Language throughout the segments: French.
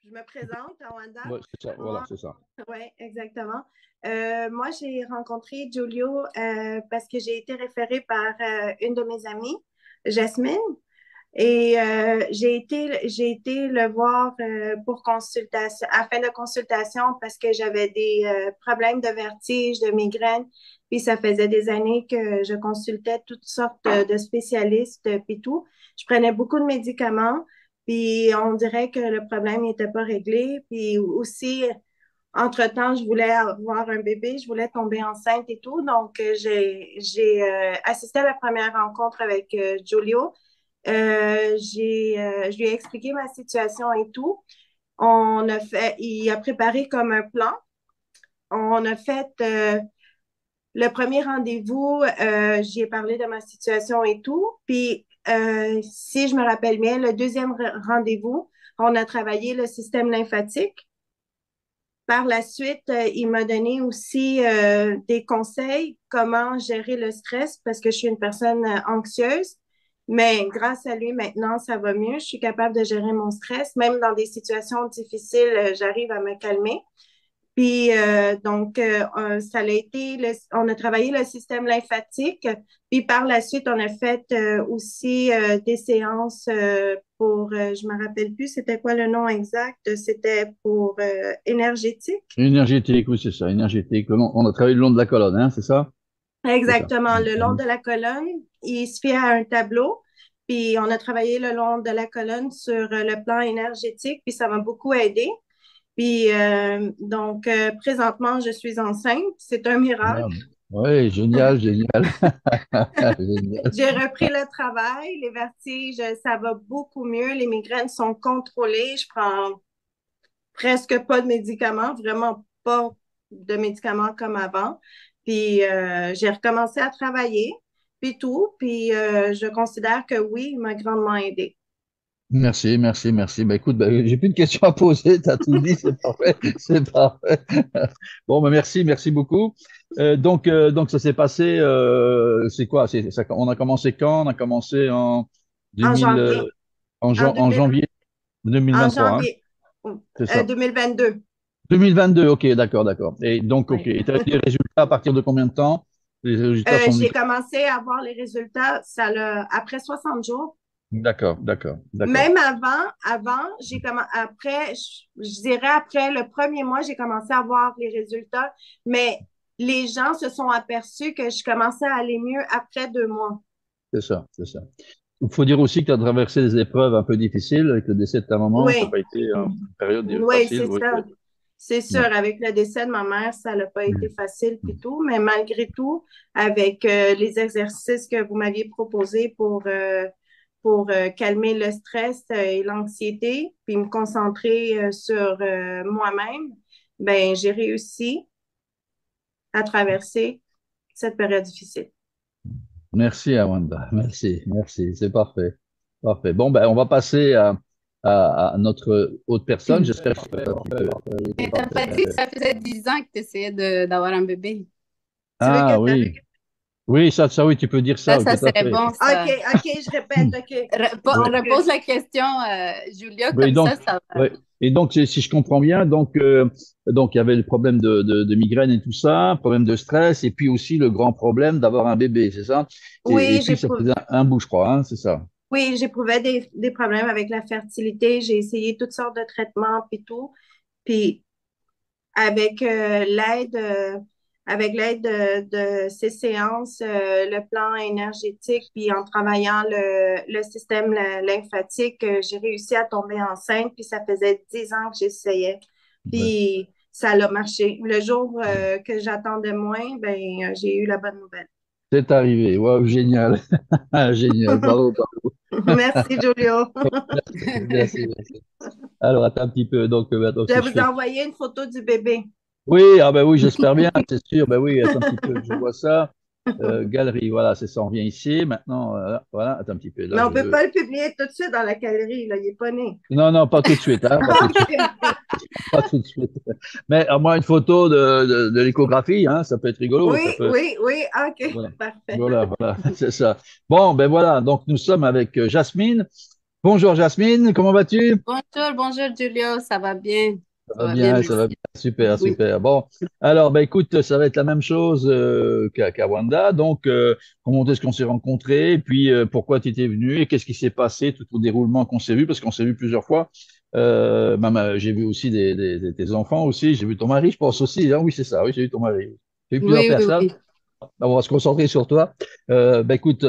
Je me présente à Wanda. Ouais, c'est ça, voilà, Moi, c'est ça. oui, exactement. Moi, j'ai rencontré Giulio parce que j'ai été référée par une de mes amies, Jasmine, et j'ai été le voir pour consultation, afin de consultation parce que j'avais des problèmes de vertige, de migraine, puis ça faisait des années que je consultais toutes sortes de spécialistes, puis tout. Je prenais beaucoup de médicaments, puis on dirait que le problème n'était pas réglé. Puis aussi, entre-temps, je voulais avoir un bébé, je voulais tomber enceinte et tout. Donc, j'ai assisté à la première rencontre avec Giulio. Je lui ai expliqué ma situation et tout. Il a préparé comme un plan. On a fait le premier rendez-vous, j'y ai parlé de ma situation et tout. Puis, si je me rappelle bien, le deuxième rendez-vous, on a travaillé le système lymphatique. Par la suite, il m'a donné aussi des conseils, comment gérer le stress, parce que je suis une personne anxieuse. Mais grâce à lui, maintenant, ça va mieux. Je suis capable de gérer mon stress. Même dans des situations difficiles, j'arrive à me calmer. Puis donc, ça a été, on a travaillé le système lymphatique. Puis par la suite, on a fait aussi des séances pour, je me rappelle plus, c'était quoi le nom exact? C'était pour énergétique. Énergétique, oui, c'est ça, énergétique. On a travaillé le long de la colonne, hein, c'est ça? C'est ça. Exactement, le long Mhm. de la colonne. Il se fait à un tableau. Puis on a travaillé le long de la colonne sur le plan énergétique. Puis ça m'a beaucoup aidé. Puis donc, présentement, je suis enceinte. C'est un Ah, miracle. oui, génial, génial. Génial. J'ai repris le travail. Les vertiges, ça va beaucoup mieux. Les migraines sont contrôlées. Je prends presque pas de médicaments, vraiment pas de médicaments comme avant. Puis j'ai recommencé à travailler, puis tout. Puis je considère que oui, il m'a grandement aidé. Merci, merci, merci. Bah, écoute, bah, j'ai plus de questions à poser, tu as tout dit, c'est parfait, c'est parfait. Bon, bah, merci, merci beaucoup. Donc ça s'est passé, c'est quoi? On a commencé quand? On a commencé en En 2000, janvier, en janvier en 2023, hein, janvier c'est ça. 2022. 2022, ok, d'accord, d'accord. Et donc, ok. Oui. Et tu as eu des résultats à partir de combien de temps? Les résultats sont venus. J'ai commencé à voir les résultats après 60 jours. D'accord, d'accord, d'accord. Même avant, après, je dirais après le premier mois, j'ai commencé à voir les résultats, mais les gens se sont aperçus que je commençais à aller mieux après 2 mois. C'est ça, c'est ça. Il faut dire aussi que tu as traversé des épreuves un peu difficiles avec le décès de ta maman. Ça n'a Oui, pas été une période oui, facile. c'est Oui, oui. ça. C'est sûr, Ouais. avec le décès de ma mère, ça n'a pas été Mm. facile Mm. puis tout, mais malgré tout, avec les exercices que vous m'aviez proposés pour calmer le stress et l'anxiété, puis me concentrer sur moi-même, ben j'ai réussi à traverser cette période difficile. Merci, Awanda. Merci, merci. C'est parfait. Parfait. Bon, ben, on va passer à notre autre personne. J'espère que Mais t'as pas dit que ça faisait 10 ans que tu essayais d'avoir un bébé. Tu veux que Ah tu... oui. Oui, ça, oui, tu peux dire ça, Ça tout à serait fait. bon, OK, ça. OK, je répète, OK. Oui. Donc, Repose la question, Julia, Oui, comme donc, ça va. ouais. Et donc, si je comprends bien, donc il y avait le problème de migraine et tout ça, problème de stress, et puis aussi le grand problème d'avoir un bébé, c'est ça? Et oui, puis ça faisait un bout, je crois, hein, c'est ça. Oui, j'éprouvais des problèmes avec la fertilité. J'ai essayé toutes sortes de traitements puis tout. Puis avec l'aide de ces séances, le plan énergétique, puis en travaillant le système lymphatique, j'ai réussi à tomber enceinte. Puis ça faisait 10 ans que j'essayais. Ouais. Puis ça a marché. Le jour que j'attendais moins, ben j'ai eu la bonne nouvelle. C'est arrivé, waouh, génial, génial, bravo, bravo. Merci, Julio. Merci, merci, merci. Alors, attends un petit peu, donc maintenant, Je vais si je vous fais. envoyer une photo du bébé. Oui, ah ben oui, j'espère bien, c'est sûr, ben oui, attends un petit peu, je vois ça. Galerie, voilà, c'est ça, on vient ici, maintenant, voilà, attends un petit peu, là, Mais on je ne peut veux. pas le publier tout de suite dans la galerie, là. Il n'est pas né. Non, non, pas tout de suite, hein, pas tout de suite. OK. Pas tout de suite. Mais à moins une photo de l'échographie, hein, ça peut être rigolo, ça Oui, peut. oui, oui. OK. Voilà, Parfait. voilà, voilà, c'est ça. Bon, ben voilà, donc nous sommes avec Jasmine Bonjour Jasmine, comment vas-tu? Bonjour, bonjour Julio, ça va bien? Ça Ça va va bien, bien, ça va merci. bien. Super, Oui, super. Bon, alors, ben, écoute, ça va être la même chose qu'à Wanda. Donc, comment est-ce qu'on s'est rencontrés? Et puis, pourquoi tu étais venu? Et qu'est-ce qui s'est passé tout au déroulement qu'on s'est vu? Parce qu'on s'est vu plusieurs fois. J'ai vu aussi tes enfants aussi. J'ai vu ton mari, je pense aussi, hein. Oui, c'est ça. Oui, j'ai vu ton mari. J'ai vu plusieurs oui, oui, personnes. oui. On va se concentrer sur toi. Ben, écoute,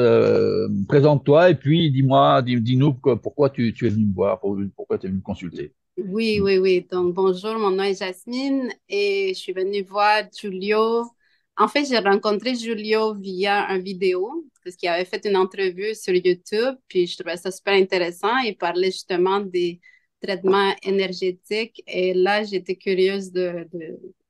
présente-toi et puis dis-nous pourquoi tu es venu me voir, pourquoi tu es venu me consulter. Oui, oui, oui. Donc, bonjour, mon nom est Jasmine et je suis venue voir Julio. En fait, j'ai rencontré Julio via un vidéo parce qu'il avait fait une entrevue sur YouTube, puis je trouvais ça super intéressant. Il parlait justement des traitements énergétiques et là, j'étais curieuse de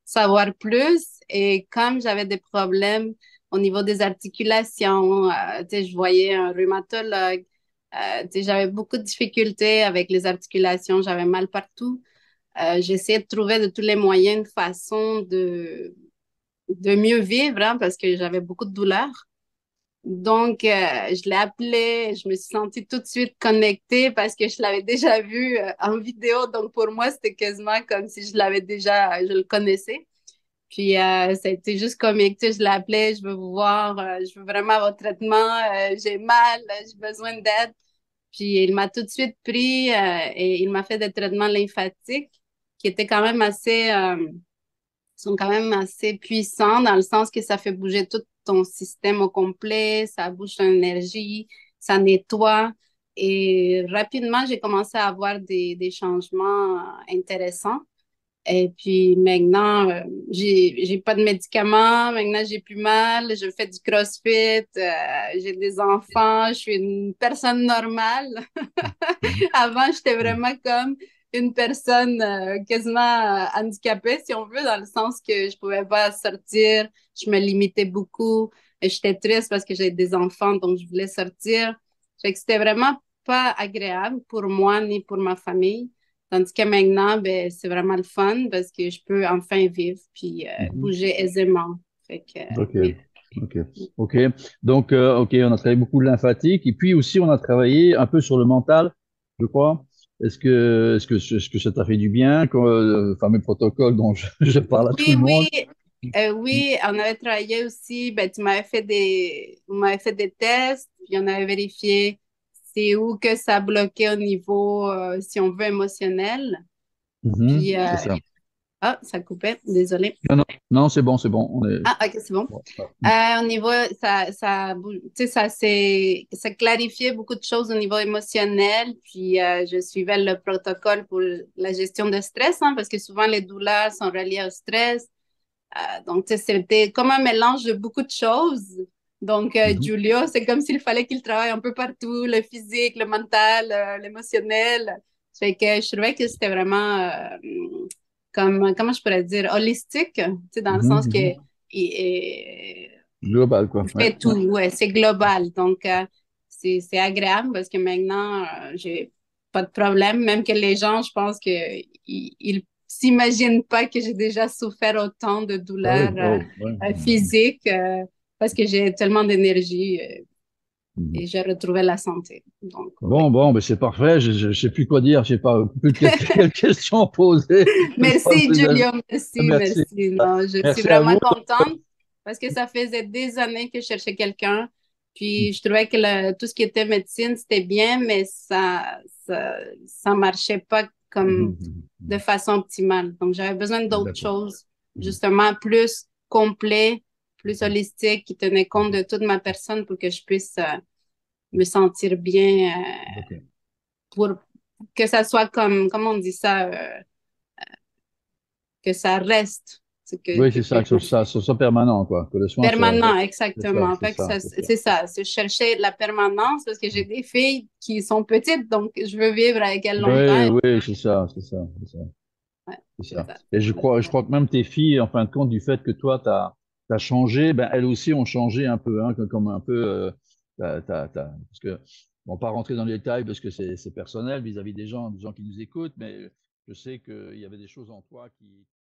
savoir plus. Et comme j'avais des problèmes au niveau des articulations, tu sais, je voyais un rhumatologue. Tu sais, j'avais beaucoup de difficultés avec les articulations, j'avais mal partout. J'essayais de trouver de tous les moyens, une façon de mieux vivre, hein, parce que j'avais beaucoup de douleurs. Donc, je l'ai appelé, je me suis sentie tout de suite connectée parce que je l'avais déjà vu en vidéo. Donc, pour moi, c'était quasiment comme si je l'avais déjà, je le connaissais. Puis, ça a été juste comique. Tu sais, je l'appelais, je veux vous voir, je veux vraiment votre traitement, j'ai mal, j'ai besoin d'aide. Puis il m'a tout de suite pris et il m'a fait des traitements lymphatiques qui étaient quand même sont quand même assez puissants dans le sens que ça fait bouger tout ton système au complet, ça bouge ton énergie, ça nettoie. Et rapidement, j'ai commencé à avoir des changements intéressants. Et puis maintenant, j'ai pas de médicaments. Maintenant, j'ai plus mal. Je fais du CrossFit. J'ai des enfants. Je suis une personne normale. Avant, j'étais vraiment comme une personne quasiment handicapée, si on veut, dans le sens que je pouvais pas sortir. Je me limitais beaucoup. Et j'étais triste parce que j'ai des enfants, donc je voulais sortir. Fait que c'était vraiment pas agréable pour moi ni pour ma famille. Tandis que maintenant, ben, c'est vraiment le fun parce que je peux enfin vivre puis Mhm. bouger aisément. Fait que, Ok, oui. ok, ok. Donc, ok, on a travaillé beaucoup le lymphatique et puis aussi on a travaillé un peu sur le mental, je crois. Est-ce que ça t'a fait du bien, le fameux protocole dont je parle à tout Oui, le oui, monde? oui, on avait travaillé aussi, ben, vous m'avez fait des tests, puis on avait vérifié c'est où que ça bloquait au niveau, si on veut, émotionnel. Mhm, Puis, c'est ça. ça coupait, désolé. Non, non, non, c'est bon, c'est bon. Ah, ok, c'est bon. Bon, ouais. Au niveau, tu sais, ça clarifiait beaucoup de choses au niveau émotionnel. Puis, je suivais le protocole pour la gestion de stress, hein, parce que souvent les douleurs sont reliées au stress. Donc, tu sais, c'était comme un mélange de beaucoup de choses. Donc, Mhm. Giulio, c'est comme s'il fallait qu'il travaille un peu partout, le physique, le mental, l'émotionnel. Fait que je trouvais que c'était vraiment, comme, comment je pourrais dire, holistique, tu sais, dans le Mhm, sens que mhm. il Global, quoi. Ouais, fait tout, ouais. ouais, c'est global. Donc, c'est agréable parce que maintenant, j'ai pas de problème, même que les gens, je pense que ils s'imaginent pas que j'ai déjà souffert autant de Ah oui, douleurs oh, ouais. physiques parce que j'ai tellement d'énergie Mhm. et j'ai retrouvé la santé. Donc, Bon, oui. bon, ben c'est parfait. Je sais plus quoi dire. Je sais pas plus quelle question poser. Je sais pas Merci, plus à- Julio. Merci, Merci. merci. Non, je suis Merci à vraiment vous. contente parce que ça faisait des années que je cherchais quelqu'un. Puis Mhm, je trouvais que tout ce qui était médecine, c'était bien, mais ça marchait pas comme mhm, de mhm. façon optimale. Donc, j'avais besoin d'autres D'accord. choses, Mhm. justement, plus complet, plus Mhm. holistique, qui tenaient compte Mhm. de toute ma personne pour que je puisse me sentir bien, Ok. pour que ça soit comme, comment on dit ça, que ça reste, Oui, c'est ça, que ce soit permanent, quoi. Que le soin soit. permanent, C'est ça, exactement. c'est Fait que ça, c'est ça. c'est ça, c'est chercher la permanence parce que j'ai des filles qui sont petites, donc je veux vivre avec elles longtemps. Oui, oui, c'est ça, c'est ça, c'est ça, Ouais, c'est c'est ça. ça. Et je crois que même tes filles, en fin de compte, du fait que toi, tu as changé, ben, elles aussi ont changé un peu, hein, comme un peu, parce que, on va pas rentrer dans les détails parce que c'est personnel vis-à-vis des gens qui nous écoutent, mais je sais qu'il y avait des choses en toi qui